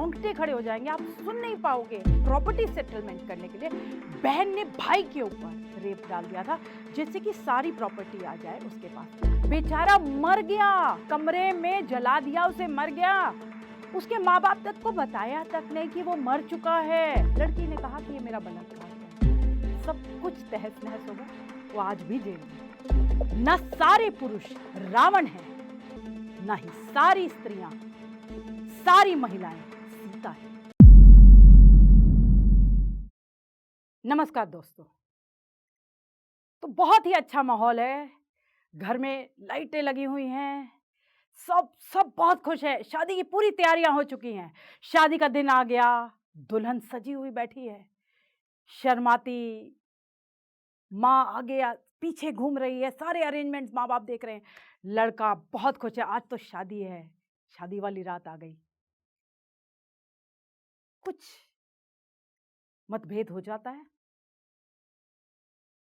रोंगटे खड़े हो जाएंगे, आप सुन नहीं पाओगे। प्रॉपर्टी सेटलमेंट करने के लिए बहन ने भाई के ऊपर रेप डाल दिया था, जिससे कि सारी प्रॉपर्टी आ जाए उसके पास। बेचारा मर गया, कमरे में जला दिया उसे, मर गया। उसके माँ बाप तक को बताया तक नहीं कि वो मर चुका है। लड़की ने कहा कि ये मेरा बलात्कार है। सब कुछ तहस नहस होगा, वो आज भी जेल में। न सारे पुरुष रावण हैं, न ही सारी स्त्रियां, सारी महिलाएं सीता है। नमस्कार दोस्तों। तो बहुत ही अच्छा माहौल है, घर में लाइटें लगी हुई हैं, सब बहुत खुश है। शादी की पूरी तैयारियां हो चुकी हैं। शादी का दिन आ गया, दुल्हन सजी हुई बैठी है, शर्माती माँ आगे पीछे घूम रही है, सारे अरेंजमेंट्स माँ बाप देख रहे हैं। लड़का बहुत खुश है, आज तो शादी है, शादी वाली रात आ गई। कुछ मतभेद हो जाता है,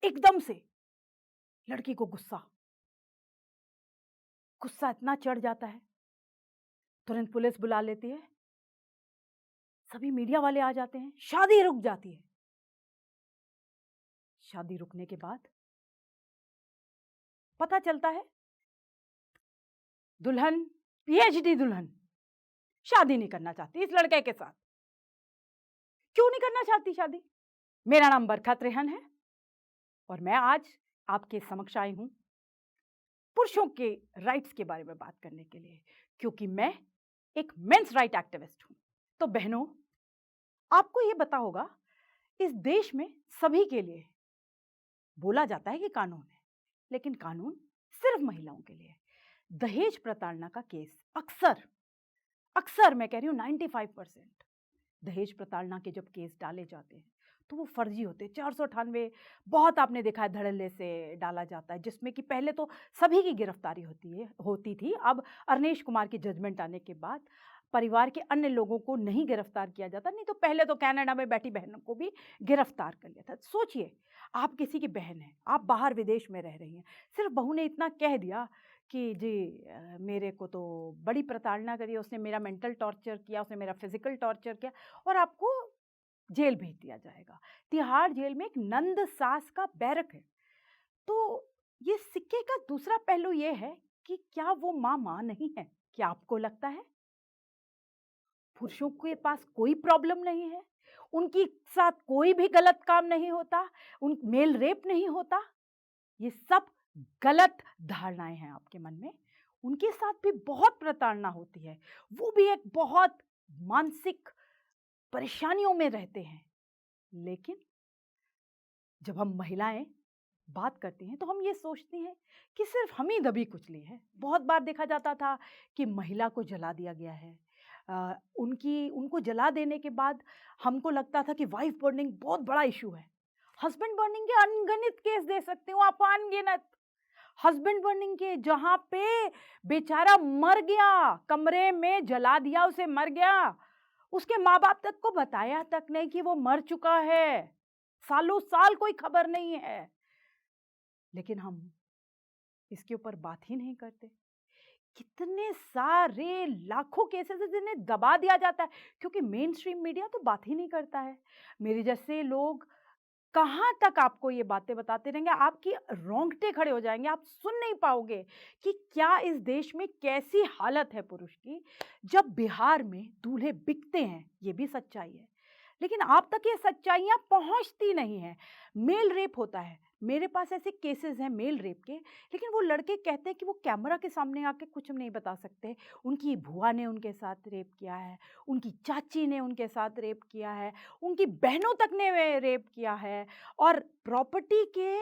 एकदम से लड़की को गुस्सा इतना चढ़ जाता है, तुरंत पुलिस बुला लेती है, सभी मीडिया वाले आ जाते हैं, शादी रुक जाती है। शादी रुकने के बाद पता चलता है दुल्हन, पीएचडी दुल्हन, शादी नहीं करना चाहती इस लड़के के साथ। क्यों नहीं करना चाहती शादी? मेरा नाम बरखत रेहन है और मैं आज आपके समक्ष आई हूं पुरुषों के राइट्स के बारे में बात करने के लिए, क्योंकि मैं एक मेंस राइट एक्टिविस्ट हूं। तो बहनों, आपको यह पता होगा, इस देश में सभी के लिए बोला जाता है कि कानून है, लेकिन कानून सिर्फ महिलाओं के लिए। दहेज प्रताड़ना का केस अक्सर मैं कह रही हूं 95% दहेज प्रताड़ना के जब केस डाले जाते हैं तो वो फर्जी होते हैं। 498 बहुत आपने देखा है धड़ल्ले से डाला जाता है, जिसमें कि पहले तो सभी की गिरफ्तारी होती थी। अब अरनेश कुमार की जजमेंट आने के बाद परिवार के अन्य लोगों को नहीं गिरफ्तार किया जाता, नहीं तो पहले तो कनाडा में बैठी बहनों को भी गिरफ्तार कर लिया था। सोचिए, आप किसी की बहन हैं, आप बाहर विदेश में रह रही हैं, सिर्फ बहू ने इतना कह दिया कि जी मेरे को तो बड़ी प्रताड़ना करी, उसने मेरा मेंटल टॉर्चर किया, उसने मेरा फिजिकल टॉर्चर किया, और आपको जेल भेज दिया जाएगा। तिहाड़ जेल में एक नंद सास का बैरक है। तो ये सिक्के का दूसरा पहलू ये है कि क्या वो माँ नहीं है? क्या आपको लगता है पुरुषों के पास कोई प्रॉब्लम नहीं है? उनके साथ कोई भी गलत काम नहीं होता, उन मेल रेप नहीं होता? ये सब गलत धारणाएं हैं आपके मन में। उनके साथ भी बहुत प्रताड़ना होती है, वो भी एक बहुत मानसिक परेशानियों में रहते हैं। लेकिन जब हम महिलाएं बात करती हैं तो हम ये सोचती हैं कि सिर्फ हम ही दबी कुचली है। बहुत बार देखा जाता था कि महिला को जला दिया गया है। उनको जला देने के बाद हमको लगता था कि वाइफ बर्निंग बहुत बड़ा इशू है। हस्बैंड बर्निंग के अनगिनत केस दे सकते हो आप, अनगिनत हस्बैंड बर्निंग के, जहां पे बेचारा मर गया, कमरे में जला दिया उसे, मर गया। उसके माँ बाप तक को बताया तक नहीं कि वो मर चुका है, सालों साल कोई खबर नहीं है। लेकिन हम इसके ऊपर बात ही नहीं करते। कितने सारे लाखों केसेस हैं जिन्हें दबा दिया जाता है, क्योंकि मेन स्ट्रीम मीडिया तो बात ही नहीं करता है। मेरे जैसे लोग कहाँ तक आपको ये बातें बताते रहेंगे, आपकी रोंगटे खड़े हो जाएंगे, आप सुन नहीं पाओगे कि क्या इस देश में कैसी हालत है पुरुष की। जब बिहार में दूल्हे बिकते हैं, ये भी सच्चाई है, लेकिन आप तक ये सच्चाइयाँ पहुँचती नहीं है। मेल रेप होता है, मेरे पास ऐसे केसेस हैं मेल रेप के, लेकिन वो लड़के कहते हैं कि वो कैमरा के सामने आके कुछ नहीं बता सकते। उनकी बुआ ने उनके साथ रेप किया है, उनकी चाची ने उनके साथ रेप किया है, उनकी बहनों तक ने रेप किया है। और प्रॉपर्टी के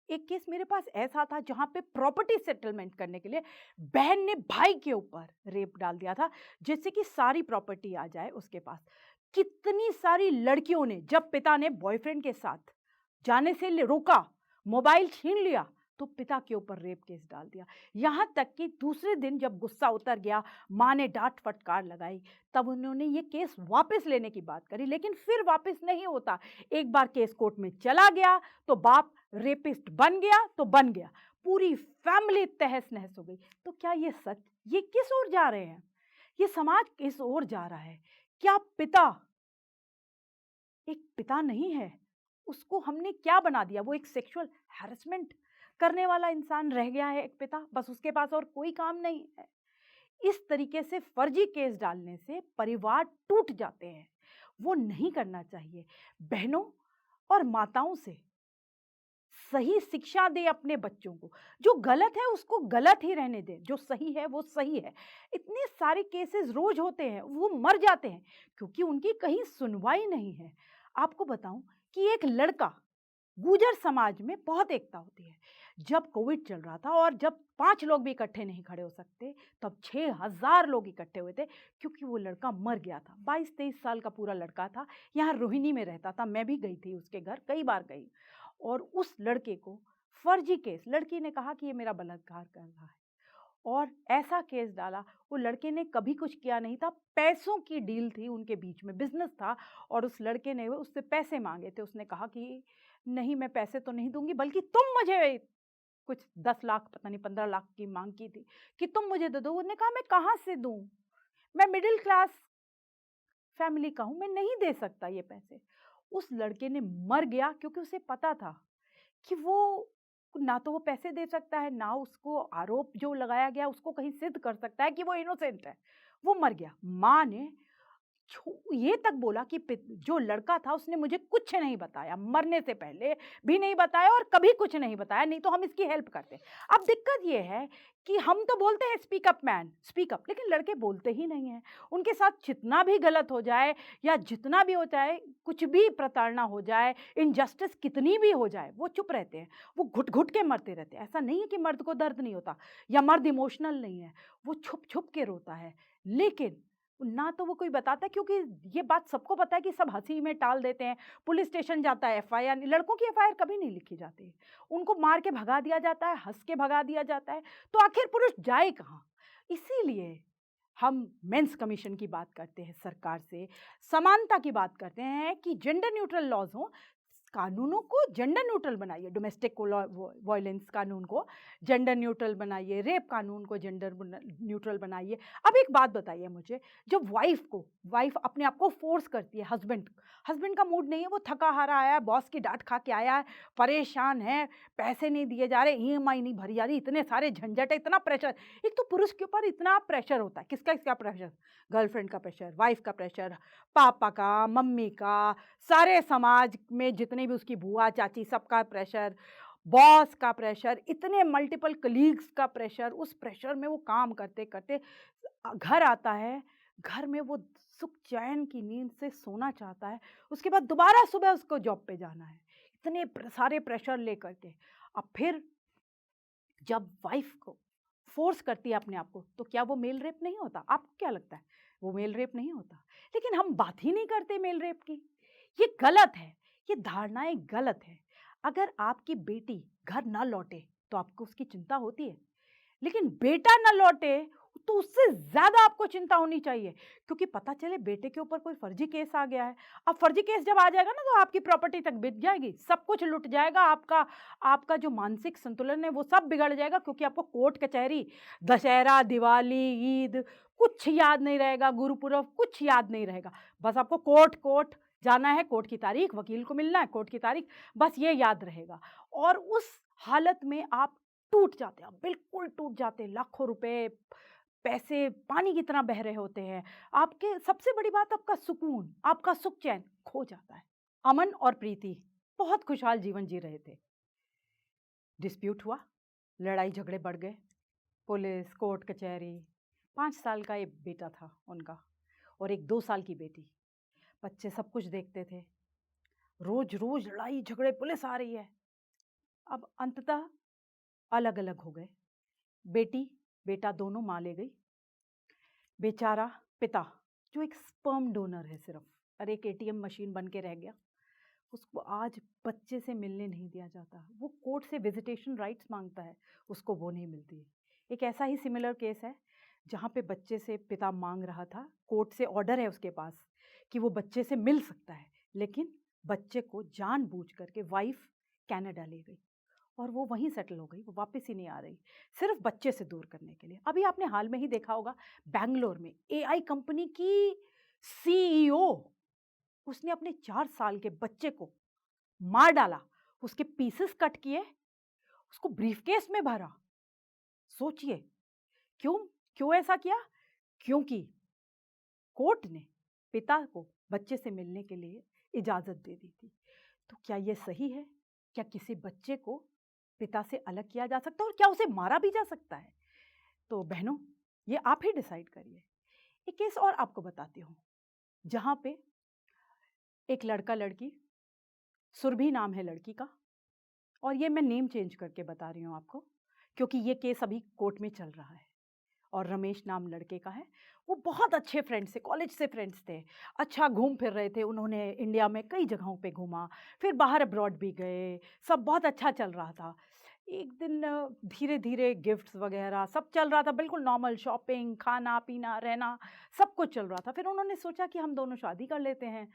एक केस मेरे पास ऐसा था जहाँ पे प्रॉपर्टी सेटलमेंट करने के लिए बहन ने भाई के ऊपर रेप डाल दिया था, जिससे कि सारी प्रॉपर्टी आ जाए उसके पास। कितनी सारी लड़कियों ने, जब पिता ने बॉयफ्रेंड के साथ जाने से रोका, मोबाइल छीन लिया, तो पिता के ऊपर रेप केस डाल दिया। यहां तक कि दूसरे दिन जब गुस्सा उतर गया, मां ने डांट फटकार लगाई, तब उन्होंने ये केस वापस लेने की बात करी, लेकिन फिर वापस नहीं होता। एक बार केस कोर्ट में चला गया तो बाप रेपिस्ट बन गया तो बन गया, पूरी फैमिली तहस नहस हो गई। तो क्या ये सच? ये किस ओर जा रहे हैं? ये समाज किस ओर जा रहा है? क्या पिता एक पिता नहीं है? उसको हमने क्या बना दिया? वो एक सेक्सुअल हैरेसमेंट करने वाला इंसान रह गया है एक पिता, बस उसके पास और कोई काम नहीं है। इस तरीके से फर्जी केस डालने से परिवार टूट जाते हैं, वो नहीं करना चाहिए। बहनों और माताओं से सही शिक्षा दें अपने बच्चों को, जो गलत है उसको गलत ही रहने दें, जो सही है वो सही है। इतने सारे केसेस रोज होते हैं, वो मर जाते हैं क्योंकि उनकी कहीं सुनवाई नहीं है। आपको बताऊं कि एक लड़का, गुर्जर समाज में बहुत एकता होती है। जब कोविड चल रहा था और जब 5 लोग भी इकट्ठे नहीं खड़े हो सकते, तब 6000 लोग इकट्ठे हुए थे क्योंकि वो लड़का मर गया था। 22-23 साल का पूरा लड़का था, यहाँ रोहिणी में रहता था, मैं भी गई थी उसके घर, कई बार गई। और उस लड़के को फर्जी केस, लड़की ने कहा कि ये मेरा बलात्कार कर रहा है और ऐसा केस डाला। वो लड़के ने कभी कुछ किया नहीं था, पैसों की डील थी उनके बीच में, बिजनेस था और उस लड़के ने उससे पैसे मांगे थे। उसने कहा कि नहीं, मैं पैसे तो नहीं दूंगी, बल्कि तुम मुझे कुछ 10 लाख, पता नहीं 15 लाख की मांग की थी कि तुम मुझे दे दो। उसने कहा मैं कहाँ से दूं, मैं मिडिल क्लास फैमिली का हूं, मैं नहीं दे सकता ये पैसे। उस लड़के ने मर गया क्योंकि उसे पता था कि वो ना तो वो पैसे दे सकता है, ना उसको आरोप जो लगाया गया उसको कहीं सिद्ध कर सकता है कि वो इनोसेंट है। वो मर गया। माँ ने ये तक बोला कि जो लड़का था उसने मुझे कुछ नहीं बताया, मरने से पहले भी नहीं बताया और कभी कुछ नहीं बताया, नहीं तो हम इसकी हेल्प करते। अब दिक्कत ये है कि हम तो बोलते हैं speak up man, speak up, लेकिन लड़के बोलते ही नहीं हैं। उनके साथ जितना भी गलत हो जाए या जितना भी हो जाए, कुछ भी प्रताड़ना हो जाए, इनजस्टिस कितनी भी हो जाए, वो चुप रहते हैं, वो घुट घुट के मरते रहते हैं। ऐसा नहीं है कि मर्द को दर्द नहीं होता या मर्द इमोशनल नहीं है, वो छुप छुप के रोता है। लेकिन ना तो वो कोई बताता है, क्योंकि ये बात सबको पता है कि सब हंसी में टाल देते हैं। पुलिस स्टेशन जाता है, एफआईआर, लड़कों की एफआईआर कभी नहीं लिखी जाती है, उनको मार के भगा दिया जाता है, हंस के भगा दिया जाता है। तो आखिर पुरुष जाए कहाँ? इसीलिए हम मेंस कमीशन की बात करते हैं, सरकार से समानता की बात करते हैं कि जेंडर न्यूट्रल लॉज हो, कानूनों को जेंडर न्यूट्रल बनाइए, डोमेस्टिक वायलेंस कानून को जेंडर न्यूट्रल बनाइए, रेप कानून को जेंडर न्यूट्रल बनाइए। अब एक बात बताइए मुझे, जब वाइफ अपने आप को फोर्स करती है, हस्बैंड का मूड नहीं है, वो थका हारा आया है, बॉस की डांट खा के आया है, परेशान है, पैसे नहीं दिए जा रहे, ईएमआई नहीं भरी जा रही, इतने सारे झंझट है, इतना प्रेशर। एक तो पुरुष के ऊपर इतना प्रेशर होता है, किसका प्रेशर? गर्लफ्रेंड का प्रेशर, वाइफ का प्रेशर, पापा का, मम्मी का, सारे समाज में जितने भी उसकी बुआ चाची, सबका प्रेशर, बॉस का प्रेशर, इतने मल्टीपल कलीग्स का प्रेशर। उस प्रेशर में वो काम करते करते घर आता है, घर में वो सुख चैन की नींद से सोना चाहता है, उसके बाद दोबारा सुबह उसको जॉब पे जाना है, इतने सारे प्रेशर लेकर के। अब फिर जब वाइफ को फोर्स करती है अपने आप को, तो क्या वो मेल रेप नहीं होता? आपको क्या लगता है वो मेल रेप नहीं होता? लेकिन हम बात ही नहीं करते मेल रेप की। ये गलत है, ये धारणाएं गलत है। अगर आपकी बेटी घर ना लौटे तो आपको उसकी चिंता होती है, लेकिन बेटा ना लौटे तो उससे ज्यादा आपको चिंता होनी चाहिए, क्योंकि पता चले बेटे के ऊपर कोई फर्जी केस आ गया है। अब फर्जी केस जब आ जाएगा ना, तो आपकी प्रॉपर्टी तक बिक जाएगी, सब कुछ लुट जाएगा, आपका जो मानसिक संतुलन है वो सब बिगड़ जाएगा, क्योंकि आपको कोर्ट कचहरी, दशहरा, दिवाली, ईद कुछ याद नहीं रहेगा, गुरुपुरब कुछ याद नहीं रहेगा। बस आपको कोर्ट जाना है, कोर्ट की तारीख, वकील को मिलना है, कोर्ट की तारीख, बस ये याद रहेगा। और उस हालत में आप टूट जाते हैं, बिल्कुल टूट जाते हैं। लाखों रुपए, पैसे पानी की तरह बह रहे होते हैं। आपके सबसे बड़ी बात, आपका सुकून, आपका सुख चैन खो जाता है। अमन और प्रीति बहुत खुशहाल जीवन जी रहे थे। डिस्प्यूट हुआ, लड़ाई झगड़े बढ़ गए, पुलिस, कोर्ट कचहरी। 5 साल का एक बेटा था उनका और एक 2 साल की बेटी। बच्चे सब कुछ देखते थे, रोज रोज लड़ाई झगड़े, पुलिस आ रही है। अब अंततः अलग अलग हो गए। बेटी बेटा दोनों माँ ले गई। बेचारा पिता, जो एक स्पर्म डोनर है सिर्फ और एक एटीएम मशीन बन के रह गया, उसको आज बच्चे से मिलने नहीं दिया जाता। वो कोर्ट से विजिटेशन राइट्स मांगता है, उसको वो नहीं मिलती है। एक ऐसा ही सिमिलर केस है जहाँ पे बच्चे से पिता मांग रहा था, कोर्ट से ऑर्डर है उसके पास कि वो बच्चे से मिल सकता है, लेकिन बच्चे को जानबूझ करके वाइफ कनाडा ले गई और वो वहीं सेटल हो गई, वो वापस ही नहीं आ रही, सिर्फ बच्चे से दूर करने के लिए। अभी आपने हाल में ही देखा होगा, बैंगलोर में एआई कंपनी की उसने अपने 4 साल के बच्चे को मार डाला, उसके पीसेस कट किए, उसको ब्रीफकेस में भरा। सोचिए, क्यों क्यों ऐसा किया? क्योंकि कोर्ट ने पिता को बच्चे से मिलने के लिए इजाज़त दे दी थी। तो क्या ये सही है? क्या किसी बच्चे को पिता से अलग किया जा सकता है और क्या उसे मारा भी जा सकता है? तो बहनों, ये आप ही डिसाइड करिए। एक केस और आपको बताती हूँ, जहाँ पे एक लड़का-लड़की, सुरभि नाम है लड़की का, और ये मैं नेम चेंज करके बता रही हूँ आपको, क्योंकि ये केस अभी कोर्ट में चल रहा है। और रमेश नाम लड़के का है। वो बहुत अच्छे फ्रेंड्स थे, कॉलेज से फ्रेंड्स थे। अच्छा घूम फिर रहे थे, उन्होंने इंडिया में कई जगहों पे घूमा, फिर बाहर अब्रॉड भी गए, सब बहुत अच्छा चल रहा था। एक दिन धीरे-धीरे गिफ्ट्स वगैरह सब चल रहा था, बिल्कुल नॉर्मल शॉपिंग, खाना-पीना, रहना, सब कुछ चल रहा था। फिर उन्होंने सोचा कि हम दोनों शादी कर लेते हैं।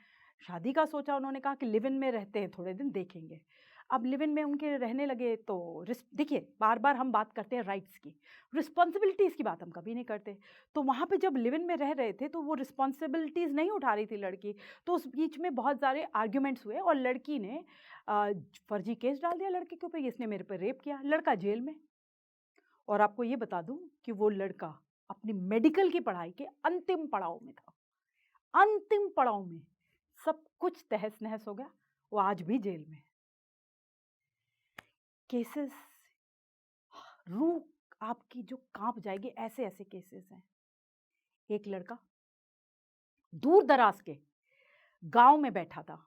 शादी का सोचा, उन्होंने कहा कि लिव इन में रहते हैं, थोड़े दिन देखेंगे। अब लिव इन में उनके रहने लगे तो देखिए, बार-बार हम बात करते हैं राइट्स की, रिस्पॉन्सिबिलिटीज़ की बात हम कभी नहीं करते। तो वहाँ पे जब लिव इन में रह रहे थे तो वो रिस्पॉन्सिबिलिटीज़ नहीं उठा रही थी लड़की, तो उस बीच में बहुत सारे आर्ग्यूमेंट्स हुए और लड़की ने फर्जी केस डाल दिया लड़के के ऊपर, इसने मेरे पे रेप किया, लड़का जेल में। और आपको ये बता दूँ कि वो लड़का अपनी मेडिकल की पढ़ाई के अंतिम पड़ाव में था, अंतिम पड़ाव में। सब कुछ तहस-नहस हो गया, वो आज भी जेल में है। केसेस, रूह आपकी जो काँप जाएगी, ऐसे-ऐसे केसेस हैं। एक लड़का दूर-दराज के गाँव में बैठा था।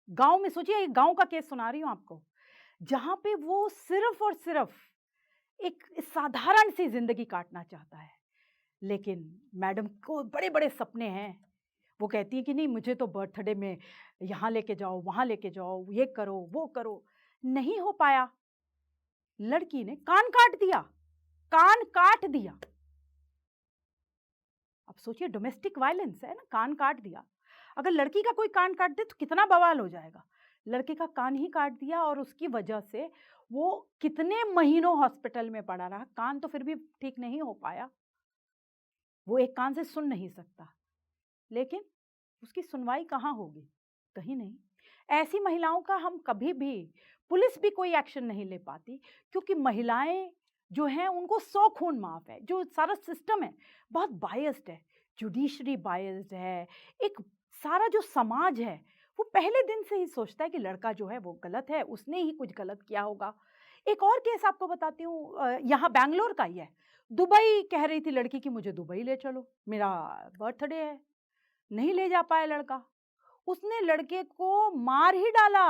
गाँव में, सोचिए, एक गाँव का केस सुना रही हूँ आपको, जहाँ पे वो सिर्फ़ और सिर्फ़ एक साधारण सी ज़िंदगी काटना चाहता है। लेकिन मैडम को बड़े-बड़े सपने हैं। वो कहती हैं कि नहीं, मुझे तो बर्थडे में यहाँ लेके जाओ, वहाँ लेके जाओ, ये करो, वो करो। नहीं हो पाया। लड़की ने कान काट दिया, कान काट दिया। अब सोचिए, डोमेस्टिक वायलेंस है ना, कान काट दिया। अगर लड़की का कोई कान काट दे तो कितना बवाल हो जाएगा। लड़के का कान ही काट दिया और उसकी वजह से वो कितने महीनों हॉस्पिटल में पड़ा रहा, कान तो फिर भी ठीक नहीं हो पाया। वो एक कान से सुन नहीं सकता, लेकिन उसकी सुनवाई कहाँ होगी? कहीं नहीं। ऐसी महिलाओं का हम कभी भी, पुलिस भी कोई एक्शन नहीं ले पाती, क्योंकि महिलाएं जो हैं उनको 100 खून माफ है। जो सारा सिस्टम है बहुत बायस्ड है, जुडिशरी बायस्ड है। एक सारा जो समाज है वो पहले दिन से ही सोचता है कि लड़का जो है वो गलत है, उसने ही कुछ गलत किया होगा। एक और केस आपको बताती हूँ, यहाँ बैंगलोर का ही है। दुबई कह रही थी लड़की कि मुझे दुबई ले चलो, मेरा बर्थडे है। नहीं ले जा पाया लड़का, उसने लड़के को मार ही डाला।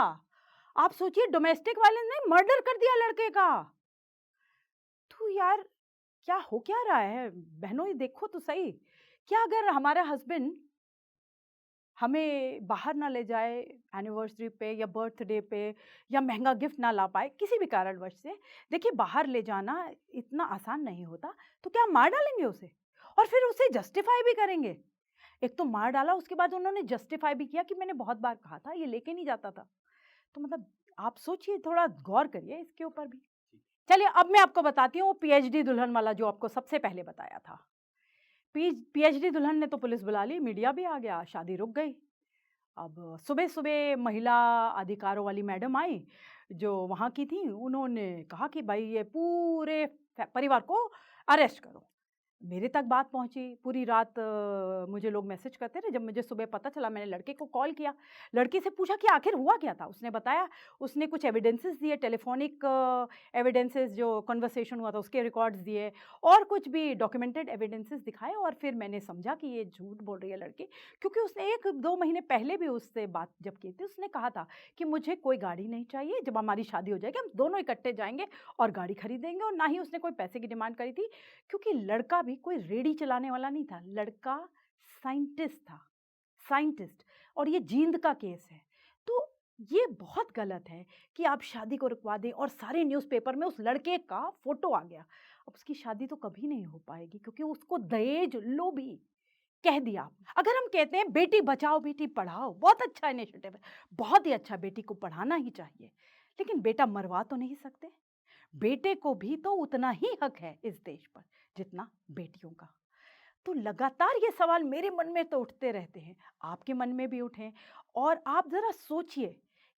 आप सोचिए, डोमेस्टिक वायलेंस नहीं, मर्डर कर दिया लड़के का। तो यार, क्या हो क्या रहा है? बहनों, ये देखो तो सही, क्या अगर हमारा हस्बैंड हमें बाहर ना ले जाए एनिवर्सरी पे या बर्थडे पे, या महंगा गिफ्ट ना ला पाए किसी भी कारणवश से, देखिए बाहर ले जाना इतना आसान नहीं होता, तो क्या हम मार डालेंगे उसे और फिर उसे जस्टिफाई भी करेंगे? एक तो मार डाला, उसके बाद उन्होंने जस्टिफाई भी किया कि मैंने बहुत बार कहा था, ये लेके नहीं जाता था। तो मतलब आप सोचिए, थोड़ा गौर करिए इसके ऊपर भी। चलिए, अब मैं आपको बताती हूँ वो पीएचडी दुल्हन वाला जो आपको सबसे पहले बताया था। पीएचडी दुल्हन ने तो पुलिस बुला ली, मीडिया भी आ गया, शादी रुक गई। अब सुबह-सुबह महिला अधिकारों वाली मैडम आई, जो वहाँ की थी, उन्होंने कहा कि भाई ये पूरे परिवार को अरेस्ट करो। मेरे तक बात पहुँची, पूरी रात मुझे लोग मैसेज करते रहे। जब मुझे सुबह पता चला, मैंने लड़के को कॉल किया, लड़के से पूछा कि आखिर हुआ क्या था? उसने बताया, उसने कुछ एविडेंसेस दिए, टेलीफोनिक एविडेंसेस, जो कन्वर्सेशन हुआ था उसके रिकॉर्ड्स दिए, और कुछ भी डॉक्यूमेंटेड एविडेंसेस दिखाए। और फिर मैंने समझा कि ये झूठ बोल रही है लड़की, क्योंकि उसने 1-2 महीने पहले भी उससे बात जब की थी, उसने कहा था कि मुझे कोई गाड़ी नहीं चाहिए, जब हमारी शादी हो जाएगी हम दोनों इकट्ठे जाएँगे और गाड़ी खरीदेंगे। और ना ही उसने कोई पैसे की डिमांड करी थी, क्योंकि लड़का भी कोई रेडी चलाने वाला नहीं था, लड़का साइंटिस्ट था, साइंटिस्ट। और ये जींद का केस है। तो ये बहुत गलत है कि आप शादी को रुकवा दें और सारे न्यूज़पेपर में उस लड़के का फोटो आ गया। अब उसकी शादी तो कभी नहीं हो पाएगी, क्योंकि उसको दहेज लोभी कह दिया आपने। अगर हम कहते हैं बेटी बचाओ बेटी पढ़ाओ, बहुत अच्छा इनिशिएटिव है, बहुत ही अच्छा, बेटी को पढ़ाना ही चाहिए, लेकिन बेटा मरवा तो नहीं सकते। बेटे को भी तो उतना ही हक है इस देश पर जितना बेटियों का। तो लगातार ये सवाल मेरे मन में तो उठते रहते हैं, आपके मन में भी उठें। और आप ज़रा सोचिए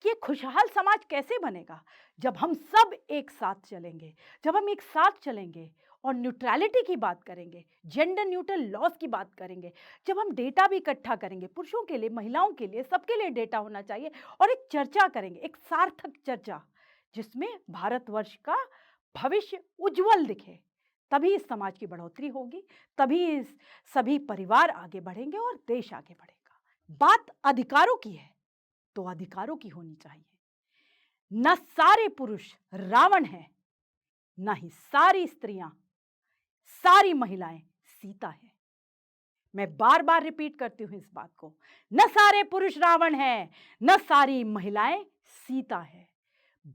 कि ये खुशहाल समाज कैसे बनेगा जब हम सब एक साथ चलेंगे, जब हम एक साथ चलेंगे और न्यूट्रलिटी की बात करेंगे, जेंडर न्यूट्रल लॉज की बात करेंगे, जब हम डेटा भी इकट्ठा करेंगे, पुरुषों के लिए, महिलाओं के लिए, सबके लिए डेटा होना चाहिए और एक चर्चा करेंगे, एक सार्थक चर्चा जिसमें भारतवर्ष का भविष्य उज्जवल दिखे। तभी इस समाज की बढ़ोतरी होगी, तभी इस सभी परिवार आगे बढ़ेंगे और देश आगे बढ़ेगा। बात अधिकारों की है तो अधिकारों की होनी चाहिए। न सारे पुरुष रावण हैं, न ही सारी स्त्रियां, सारी महिलाएं सीता है। मैं बार बार रिपीट करती हूं इस बात को, न सारे पुरुष रावण हैं, न सारी महिलाएं सीता है।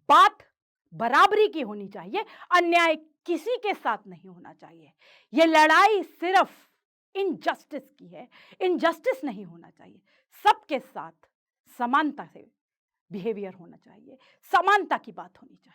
बात बराबरी की होनी चाहिए, अन्याय किसी के साथ नहीं होना चाहिए। यह लड़ाई सिर्फ इनजस्टिस की है, इनजस्टिस नहीं होना चाहिए। सबके साथ समानता से बिहेवियर होना चाहिए, समानता की बात होनी चाहिए।